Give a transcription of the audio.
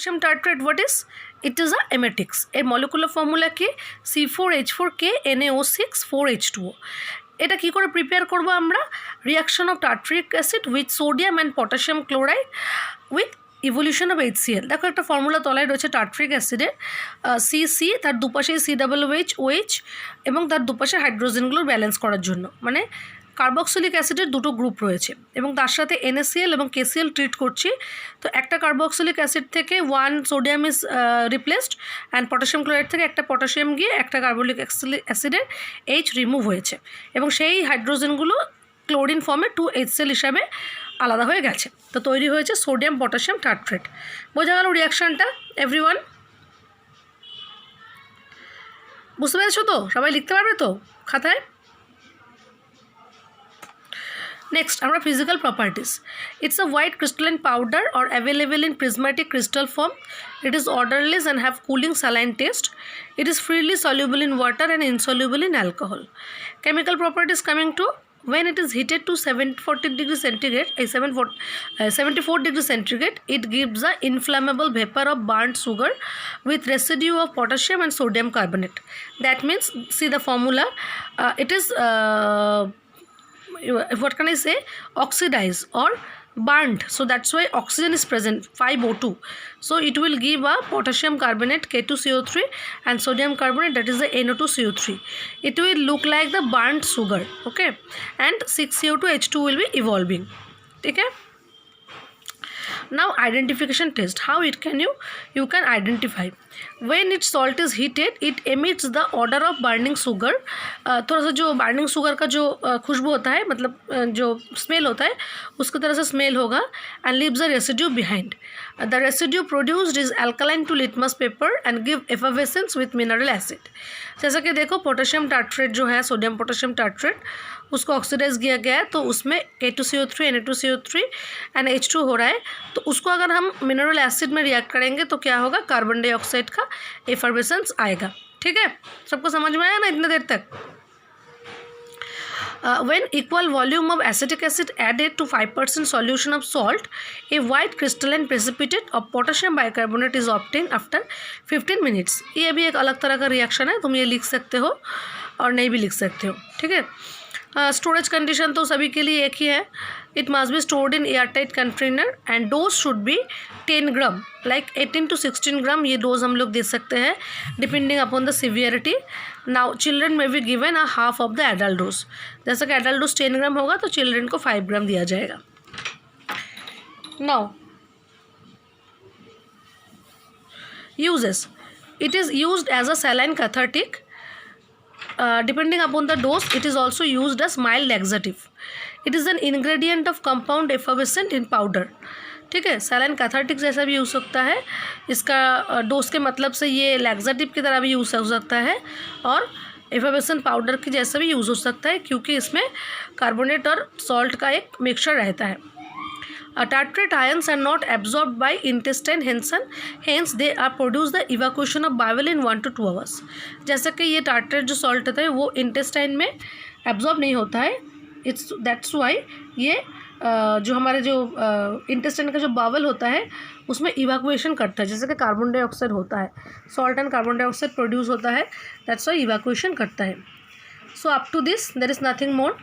potassium tartrate, what is? It is a emetics. A molecular formula কি C4H4K NaO6 4H2O. এটা কি করে prepare করব আমরা? Reaction of tartaric acid with sodium and potassium chloride with evolution of HCl। দেখো একটা formula তলায় রয়েছে টার্ট্রিক অ্যাসিডের CC, তার দুপাশে COOH OH এবং তার দুপাশে হাইড্রোজেনগুলোর ব্যালেন্স করার জন্য, মানে কার্বক্সিলিক অ্যাসিডের দুটো গ্রুপ রয়েছে এবং তার সাথে NaCl এবং KCl ট্রিট করছি। তো একটা কার্বক্সিলিক অ্যাসিড থেকে 1 sodium is replaced and potassium chloride থেকে একটা পটাশিয়াম গিয়ে একটা কার্বলিক অ্যাসিডের H রিমুভ হয়েছে এবং সেই হাইড্রোজেনগুলো ক্লোরিন ফর্মে 2HCl হিসাবে আলাদা হয়ে গেছে। তো তৈরি হয়েছে সোডিয়াম পটাশিয়াম টার্ট্রেট। বোঝা গেল রিয়াকশানটা এভরিওয়ান? বুঝতে পেরেছো তো? সবাই লিখতে পারবে তো খাতায়? Next, আমরা physical properties. It's a white crystalline powder or available in prismatic crystal form. It is odorless and have cooling saline taste. It is freely soluble in water and insoluble in alcohol. Chemical properties coming to, when it is heated to 740 degrees centigrade, 74 degrees centigrade, it gives a inflammable vapor of burnt sugar with residue of potassium and sodium carbonate. That means, see the formula, it is what can I say, oxidized or burnt, so that's why oxygen is present, 5O2, so it will give a potassium carbonate K2CO3 and sodium carbonate, that is the NO2CO3. It will look like the burnt sugar, okay, and 6CO2H2 will be evolving. Okay, now identification test. How it can you can identify when its salt is heated, it emits the odor of burning sugar. थोड़ा सा जो burning sugar का जो खुशबू होता है, मतलब जो smell होता है उसको तरह से स्मेल होगा and leaves a residue behind. The residue produced is alkaline to litmus paper and give effervescence with mineral acid. जैसा कि देखो पोटेशियम टार्ट्रेट जो है, सोडियम पोटेशियम टार्ट्रेट, उसको ऑक्सीडाइज किया गया है तो उसमें K2CO3 Na2CO3 and H2 हो रहा है। तो उसको अगर हम मिनरल एसिड में रिएक्ट करेंगे तो क्या होगा? कार्बन डाइऑक्साइड का एफर्वेसेंस आएगा। ठीक है, सबको समझ में आया ना इतने देर तक? When equal volume of acetic acid added to 5% solution of salt, a white crystalline precipitate of potassium bicarbonate is obtained after 15 minutes. ये भी एक अलग तरह का रिएक्शन है, तुम ये लिख सकते हो और नहीं भी लिख सकते हो। ठीक है, स्टोरेज कंडीशन तो सभी के लिए एक ही है। It must be stored in air tight container and dose should be 10 gram, like 18 to 16 gram ये डोज हम लोग दे सकते हैं depending upon the severity. Now children में be given a half of the adult dose, जैसा कि adult dose 10 ग्राम होगा तो चिल्ड्रन को 5 ग्राम दिया जाएगा। Now uses, it is used as a saline cathartic. Depending upon the dose, it is also used as mild laxative. It is an ingredient of compound effervescent in powder. ठीक है, saline cathectic जैसा भी use सकता है, इसका dose के मतलब से ये लैक्सेटिव की तरह भी यूज़ हो सकता है और एफर्वेसेंट पाउडर की जैसा भी यूज़ हो सकता है क्योंकि इसमें कार्बोनेट और सॉल्ट का एक मिक्सचर रहता है। Tartrate ions are not absorbed by intestine, hence they are produce the evacuation of bowel in 1 to 2 hours. जैसा कि ये टार्ट्रेट जो सॉल्ट होता है वो इंटेस्टाइन में एब्जॉर्ब नहीं होता है, दैट्स वाई ये जो हमारे जो इंटेस्टाइन का जो बावल होता है उसमें इवैक्यूएशन करता है, जैसे कि कार्बन डाइऑक्साइड होता है, salt and carbon dioxide produce होता है, दैट्स वाई इवैक्यूएशन करता है। So up to this there is nothing more.